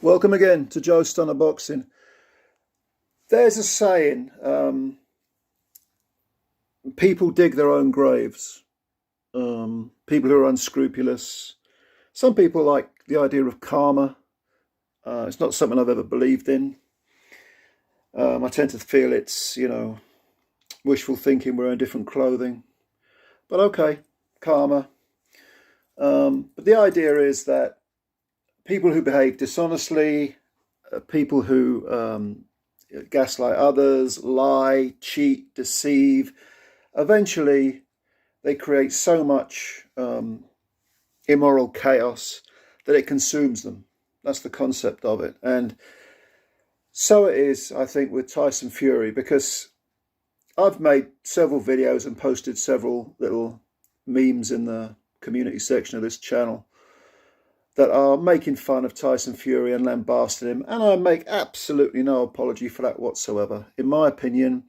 Welcome again to Joe Stunner Boxing. There's a saying, people dig their own graves. People who are unscrupulous. Some people like the idea of karma. It's not something I've ever believed in. I tend to feel it's, wishful thinking, wearing different clothing. But okay, karma. But the idea is that people who behave dishonestly, people who gaslight others, lie, cheat, deceive, eventually they create so much immoral chaos that it consumes them. That's the concept of it. And so it is, I think, with Tyson Fury, because I've made several videos and posted several little memes in the community section of this channel that are making fun of Tyson Fury and lambasting him, and I make absolutely no apology for that whatsoever. In my opinion,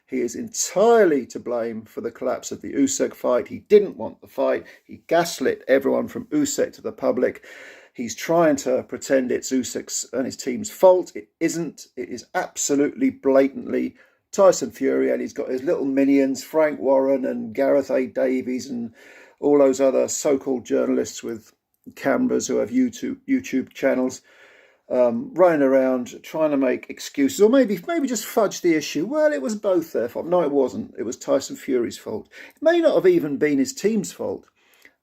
he is entirely to blame for the collapse of the Usyk fight. He didn't want the fight. He gaslit everyone from Usyk to the public. He's trying to pretend it's Usyk's and his team's fault. It isn't. It is absolutely blatantly Tyson Fury, and he's got his little minions, Frank Warren and Gareth A. Davies and all those other so-called journalists with cameras who have YouTube channels, running around trying to make excuses, or maybe just fudge the issue. Well, it was both their fault. No, it wasn't. It was Tyson Fury's fault. It may not have even been his team's fault.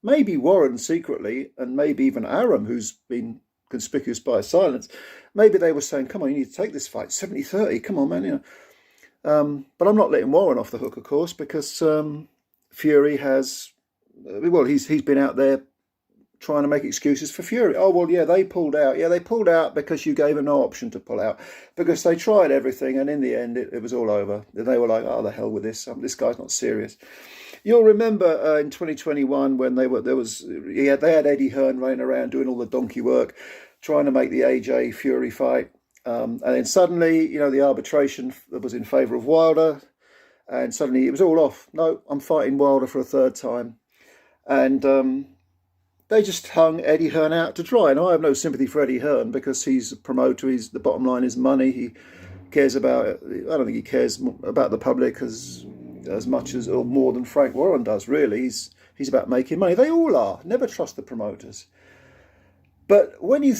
Maybe Warren secretly, and maybe even Aram, who's been conspicuous by silence, maybe they were saying, come on, you need to take this fight, 70-30, come on, man. But I'm not letting Warren off the hook, of course, because Fury has, he's been out there trying to make excuses for Fury. Oh, well, yeah, they pulled out. Yeah, they pulled out because you gave them no option to pull out, because they tried everything, and in the end, it was all over. They were like, oh, the hell with this. This guy's not serious. You'll remember in 2021 when they had Eddie Hearn running around doing all the donkey work, trying to make the AJ Fury fight. And then suddenly, the arbitration that was in favour of Wilder, and suddenly it was all off. No, I'm fighting Wilder for a third time. And they just hung Eddie Hearn out to dry. And I have no sympathy for Eddie Hearn, because he's a promoter. The bottom line is money. He cares about, I don't think he cares about the public as much as, or more than Frank Warren does, really. He's about making money. They all are. Never trust the promoters. But when you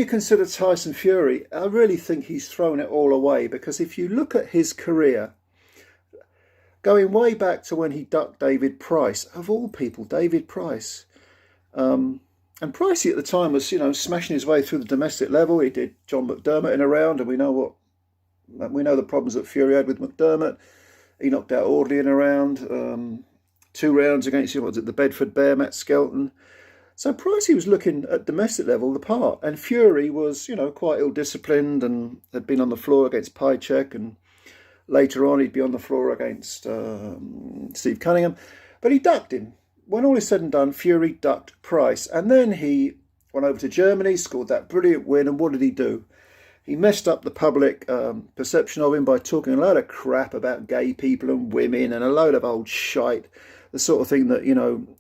consider Tyson Fury, I really think he's thrown it all away, because if you look at his career, going way back to when he ducked David Price, of all people, David Price. And Pricey at the time was, smashing his way through the domestic level. He did John McDermott in a round, and we know the problems that Fury had with McDermott. He knocked out Audley in a round, 2 rounds against, the Bedford Bear, Matt Skelton. So Pricey was looking at domestic level the part, and Fury was, quite ill-disciplined and had been on the floor against Pycek, and later on he'd be on the floor against Steve Cunningham, but he ducked him. When all is said and done, Fury ducked Price, and then he went over to Germany, scored that brilliant win, and what did he do? He messed up the public perception of him by talking a load of crap about gay people and women and a load of old shite, the sort of thing that,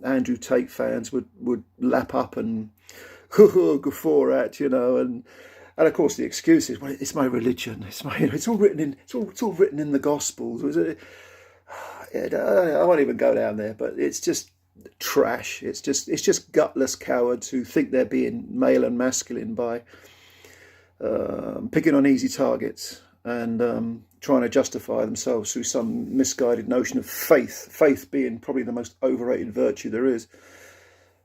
Andrew Tate fans would lap up and guffaw at, and of course the excuse is, well, it's my religion, it's all written in the Gospels. I won't even go down there, but it's just trash. It's just gutless cowards who think they're being male and masculine by picking on easy targets and trying to justify themselves through some misguided notion of faith being probably the most overrated virtue there is.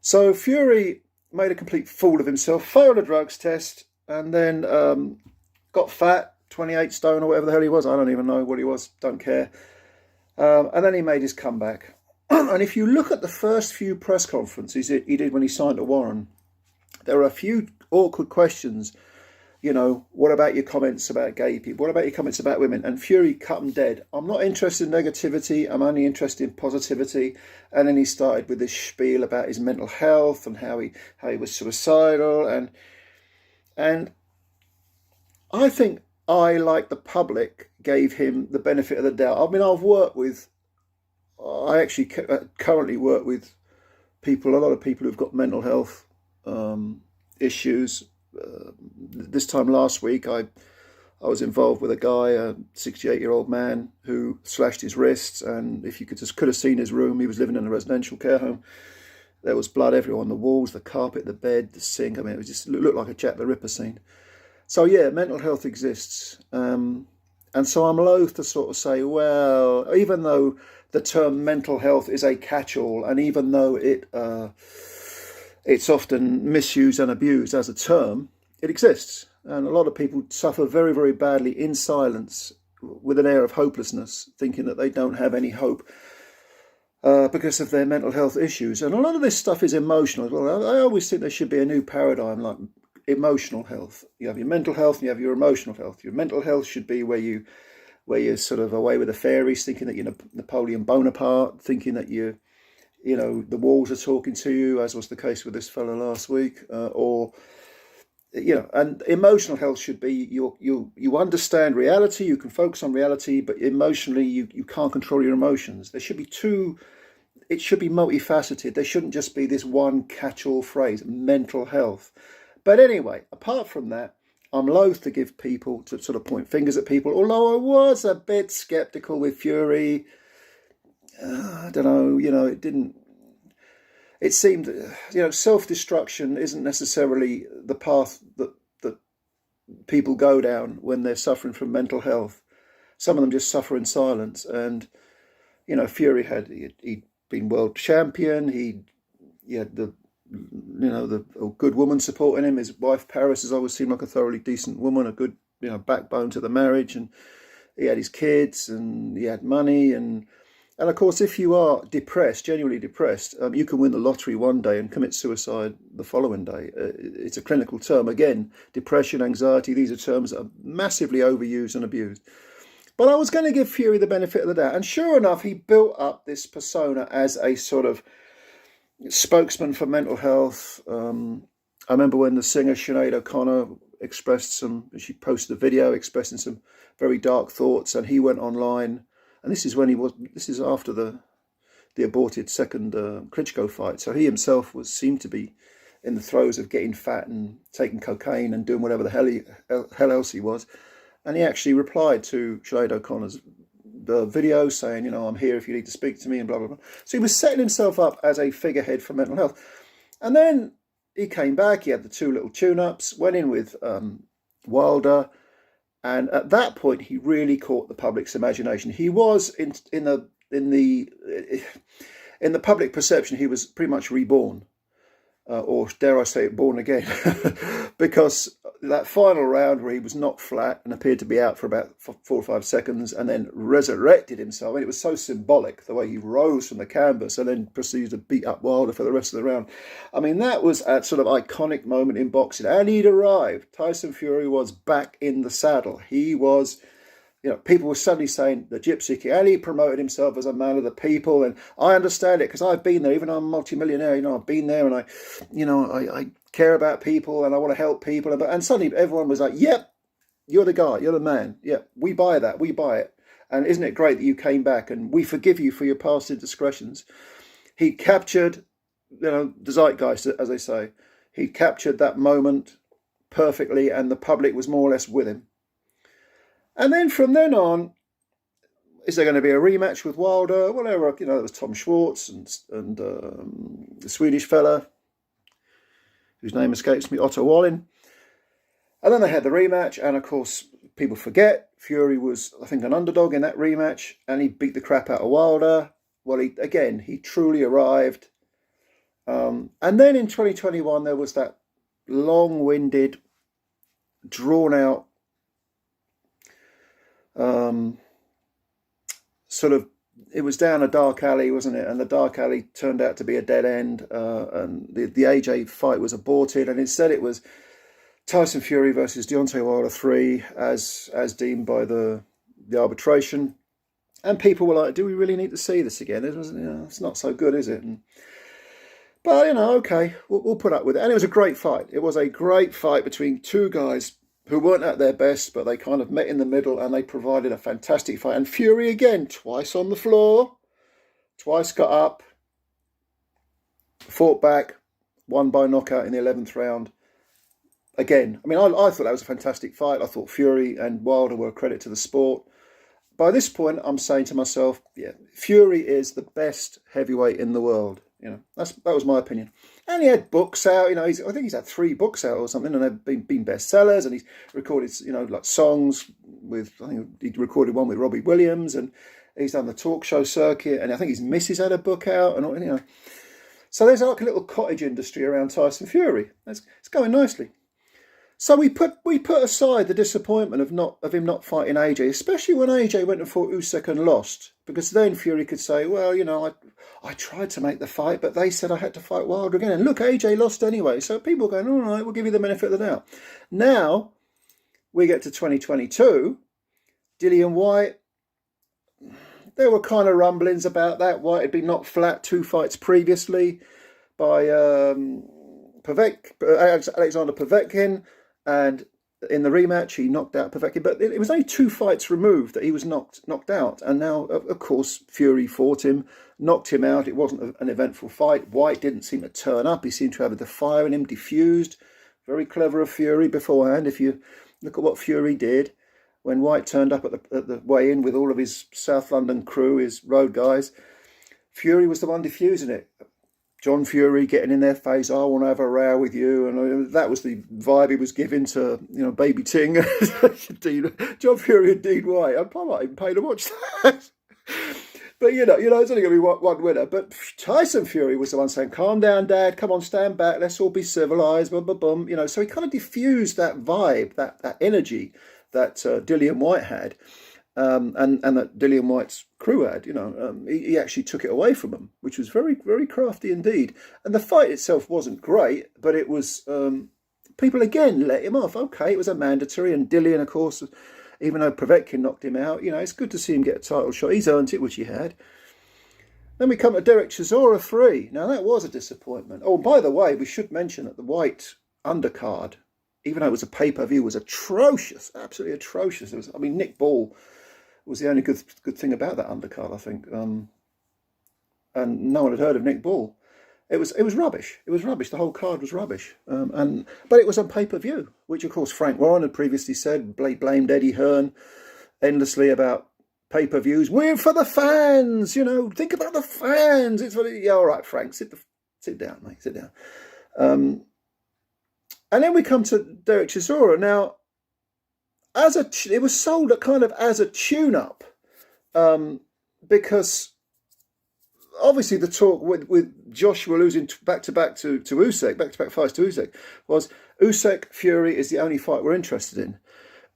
So Fury made a complete fool of himself, failed a drugs test, and then got fat, 28 stone or whatever the hell he was. I don't even know what he was, don't care. And then he made his comeback. And if you look at the first few press conferences he did when he signed to Warren, there are a few awkward questions. What about your comments about gay people? What about your comments about women? And Fury cut them dead. I'm not interested in negativity. I'm only interested in positivity. And then he started with this spiel about his mental health and how he was suicidal. And I think I, like the public, gave him the benefit of the doubt. I mean, I actually currently work with people, a lot of people who've got mental health issues, this time last week, I was involved with a guy, a 68-year-old man, who slashed his wrists, and if you could have seen his room, he was living in a residential care home. There was blood everywhere on the walls, the carpet, the bed, the sink. I mean, it looked like a Jack the Ripper scene. So yeah, mental health exists. And so I'm loath to sort of say, well, even though the term mental health is a catch-all, and even though it's often misused and abused as a term, it exists. And a lot of people suffer very, very badly in silence with an air of hopelessness, thinking that they don't have any hope because of their mental health issues. And a lot of this stuff is emotional as well. I always think there should be a new paradigm, like emotional health. You have your mental health and you have your emotional health. Your mental health should be where you're sort of away with the fairies, thinking that you're Napoleon Bonaparte, thinking that the walls are talking to you, as was the case with this fellow last week, and emotional health should be you understand reality, you can focus on reality, but emotionally you can't control your emotions. It should be multifaceted. There shouldn't just be this one catch-all phrase, mental health. But anyway, apart from that, I'm loath to give people, to sort of point fingers at people, although I was a bit sceptical with Fury. I don't know, it seemed, self-destruction isn't necessarily the path that people go down when they're suffering from mental health. Some of them just suffer in silence. And, Fury he'd been world champion. He had the good woman supporting him. His wife, Paris, has always seemed like a thoroughly decent woman, a good, backbone to the marriage. And he had his kids and he had money. And of course, if you are depressed, genuinely depressed, you can win the lottery one day and commit suicide the following day. It's a clinical term. Again, depression, anxiety, these are terms that are massively overused and abused. But I was going to give Fury the benefit of the doubt. And sure enough, he built up this persona as a sort of spokesman for mental health. I remember when the singer Sinead O'Connor she posted a video expressing some very dark thoughts, and he went online. And this is after the aborted second Klitschko fight. So he himself seemed to be in the throes of getting fat and taking cocaine and doing whatever the hell else he was. And he actually replied to Sinead O'Connor's video saying, I'm here if you need to speak to me, and blah, blah, blah. So he was setting himself up as a figurehead for mental health. And then he came back, he had the 2 little tune-ups, went in with Wilder. And at that point, he really caught the public's imagination. He was in the public perception, he was pretty much reborn, or dare I say it, born again, because that final round where he was knocked flat and appeared to be out for about 4 or 5 seconds, and then resurrected himself. And it was so symbolic the way he rose from the canvas and then proceeded to beat up Wilder for the rest of the round. I mean, that was a sort of iconic moment in boxing. And he'd arrived. Tyson Fury was back in the saddle. He was, people were suddenly saying the Gypsy King, and he promoted himself as a man of the people. And I understand it because I've been there, even though I'm a multimillionaire, I've been there, and I care about people and I want to help people. And suddenly everyone was like, yep, you're the guy, you're the man. Yep, we buy that, we buy it. And isn't it great that you came back, and we forgive you for your past indiscretions. He captured, the zeitgeist, as they say. He captured that moment perfectly, and the public was more or less with him. And then from then on, is there going to be a rematch with Wilder? Well, there was Tom Schwartz and the Swedish fella, whose name escapes me, Otto Wallin. And then they had the rematch, and of course, people forget, Fury was, I think, an underdog in that rematch, and he beat the crap out of Wilder. Well, he truly arrived. And then in 2021, there was that long-winded, drawn-out, sort of, it was down a dark alley, wasn't it? And the dark alley turned out to be a dead end, and the AJ fight was aborted, and instead it was Tyson Fury versus Deontay Wilder 3, as deemed by the arbitration. And people were like, do we really need to see this again? It's not so good, is it? But, okay, we'll put up with it. And it was a great fight. It was a great fight between 2 guys who weren't at their best, but they kind of met in the middle, and they provided a fantastic fight. And Fury, again, twice on the floor, twice got up, fought back, won by knockout in the 11th round. again, I mean, I thought that was a fantastic fight. I thought Fury and Wilder were a credit to the sport. By this point, I'm saying to myself, yeah, Fury is the best heavyweight in the world. That was my opinion. And he had books out. I think he's had 3 books out or something, and they've been bestsellers. And he's recorded, like songs with. I think he recorded one with Robbie Williams, and he's done the talk show circuit. And I think his missus had a book out, and So there's like a little cottage industry around Tyson Fury. It's going nicely. So we put aside the disappointment of him not fighting AJ, especially when AJ went and fought Usyk and lost, because then Fury could say, well, I tried to make the fight, but they said I had to fight Wilder again. And look, AJ lost anyway. So people are going, all right, we'll give you the benefit of the doubt. Now we get to 2022, Dillian Whyte. There were kind of rumblings about that. Whyte had been knocked flat 2 fights previously by Alexander Povetkin, and in the rematch he knocked out Povetkin. But it was only 2 fights removed that he was knocked out, and now of course Fury fought him, knocked him out. It wasn't an eventful fight. Whyte didn't seem to turn up. He seemed to have the fire in him diffused. Very clever of Fury beforehand. If you look at what Fury did when Whyte turned up at the weigh-in with all of his South London crew, his road guys, Fury was the one diffusing it. John Fury getting in their face, I want to have a row with you. And that was the vibe he was giving to, Baby Ting. John Fury and Dean White. I might even pay to watch that. But, it's only going to be one winner. But Tyson Fury was the one saying, calm down, Dad. Come on, stand back. Let's all be civilised. Bum, bum, bum. So he kind of diffused that vibe, that energy that Dillian Whyte had. And that Dillian Whyte's crew had, he actually took it away from them, which was very, very crafty indeed. And the fight itself wasn't great, but it was, people again let him off. Okay, it was a mandatory, and Dillian, of course, even though Povetkin knocked him out, it's good to see him get a title shot. He's earned it, which he had. Then we come to Derek Chisora 3. Now, that was a disappointment. Oh, by the way, we should mention that the Whyte undercard, even though it was a pay-per-view, was atrocious, absolutely atrocious. Nick Ball was the only good thing about that undercard, I think. And no one had heard of Nick Ball. It was rubbish. It was rubbish. The whole card was rubbish. But it was on pay-per-view, which of course Frank Warren had previously said, blamed Eddie Hearn endlessly about pay-per-views. We're for the fans, think about the fans. It's for yeah, all right, Frank, sit down, mate, sit down. And then we come to Derek Chisora. Now, it was sold as a tune-up, because obviously the talk with Joshua losing back-to-back to Usyk, back-to-back fights to Usyk, was Usyk Fury is the only fight we're interested in.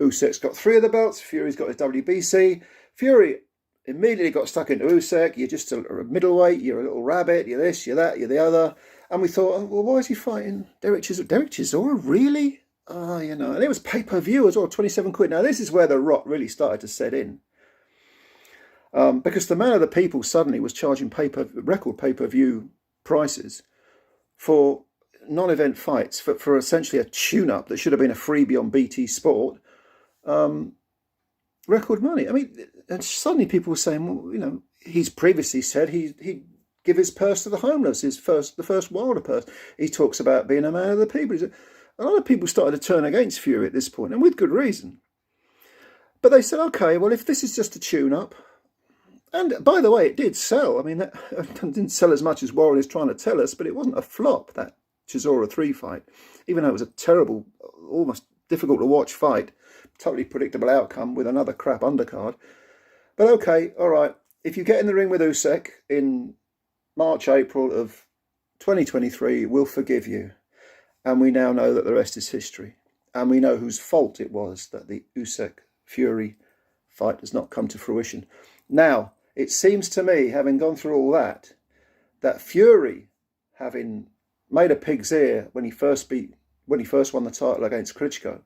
Usyk's got 3 of the belts. Fury's got his WBC. Fury immediately got stuck into Usyk. You're just a middleweight. You're a little rabbit. You're this. You're that. You're the other. And we thought, well, why is he fighting Derek Chisora? Derek Chisora, really? And it was pay-per-view as well, 27 quid. Now, this is where the rot really started to set in. Because the man of the people suddenly was charging record pay-per-view prices for non-event fights, for essentially a tune-up that should have been a freebie on BT Sport. Record money. And suddenly people were saying, well, he's previously said he'd give his purse to the homeless, the first Wilder purse. He talks about being a man of the people. A lot of people started to turn against Fury at this point, and with good reason. But they said, okay, well, if this is just a tune-up, and by the way, it did sell. It didn't sell as much as Warren is trying to tell us, but it wasn't a flop, that Chisora 3 fight, even though it was a terrible, almost difficult to watch fight, totally predictable outcome with another crap undercard. But okay, all right, if you get in the ring with Usyk in March, April of 2023, we'll forgive you. And we now know that the rest is history. And we know whose fault it was that the Usyk-Fury fight has not come to fruition. Now, it seems to me, having gone through all that Fury, having made a pig's ear when he first won the title against Klitschko,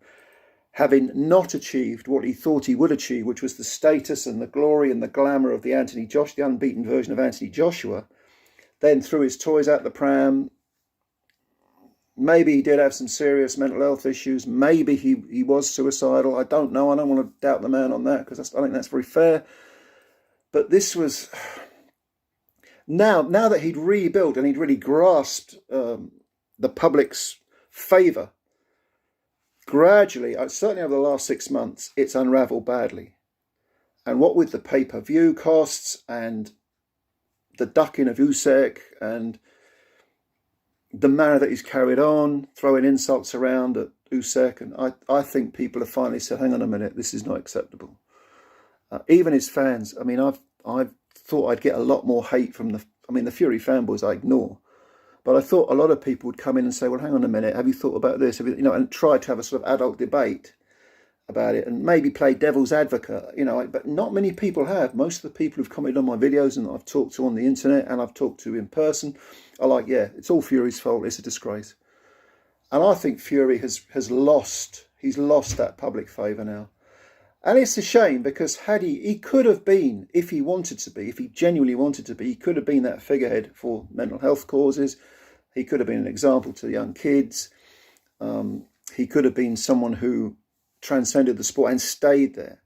having not achieved what he thought he would achieve, which was the status and the glory and the glamour of the unbeaten version of Anthony Joshua, then threw his toys out the pram. Maybe he did have some serious mental health issues. Maybe he was suicidal. I don't know. I don't want to doubt the man on that, because I think that's very fair. But this was... Now that he'd rebuilt and he'd really grasped the public's favour gradually, certainly over the last 6 months, it's unravelled badly. And what with the pay-per-view costs and the ducking of Usyk and the manner that he's carried on, throwing insults around at Usyk, and I think people have finally said, hang on a minute, this is not acceptable. Even his fans, I mean, I've thought I'd get a lot more hate from the Fury fanboys I ignore. But I thought a lot of people would come in and say, well, hang on a minute, have you thought about this? And try to have a sort of adult debate about it and maybe play devil's advocate, but not many people have. Most of the people who've commented on my videos and I've talked to on the internet and I've talked to in person are like, yeah, it's all Fury's fault, it's a disgrace. And I think Fury he's lost that public favour now. And it's a shame because he could have been, if he wanted to be, if he genuinely wanted to be, he could have been that figurehead for mental health causes. He could have been an example to young kids. He could have been someone who transcended the sport and stayed there.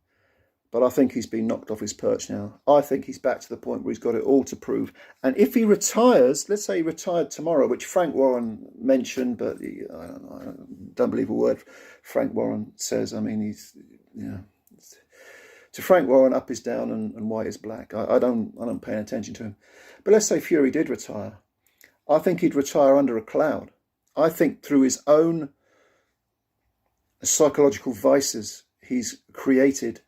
But I think he's been knocked off his perch now. I think he's back to the point where he's got it all to prove. And if he retires, let's say he retired tomorrow, which Frank Warren mentioned, but I don't believe a word Frank Warren says. I mean, to Frank Warren, up is down and white is black. I don't pay any attention to him. But let's say Fury did retire. I think he'd retire under a cloud. I think through his own psychological vices he's created,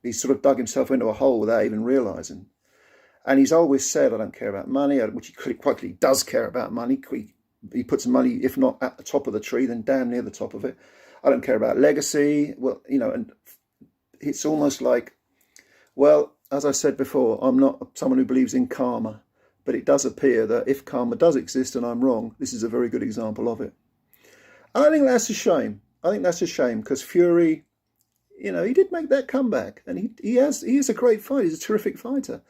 he's sort of dug himself into a hole without even realising. And he's always said, I don't care about money, which he quite clearly does care about money. He puts money, if not at the top of the tree, then damn near the top of it. I don't care about legacy. Well, and it's almost like, well, as I said before, I'm not someone who believes in karma, but it does appear that if karma does exist and I'm wrong, this is a very good example of it. I think that's a shame. I think that's a shame because Fury, he did make that comeback and he is a great fighter. He's a terrific fighter.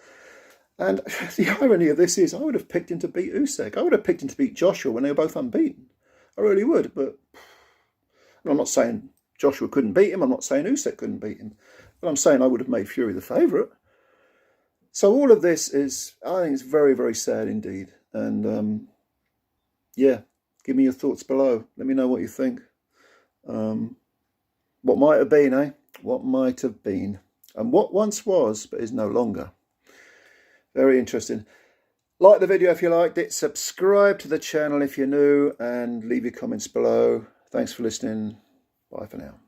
And the irony of this is I would have picked him to beat Usyk. I would have picked him to beat Joshua when they were both unbeaten. I really would. But I'm not saying Joshua couldn't beat him. I'm not saying Usyk couldn't beat him. But I'm saying I would have made Fury the favourite. So all of this I think it's very, very sad indeed. And give me your thoughts below. Let me know what you think. What might have been, eh? What might have been. And what once was, but is no longer. Very interesting. Like the video if you liked it. Subscribe to the channel if you're new. And leave your comments below. Thanks for listening. Bye for now.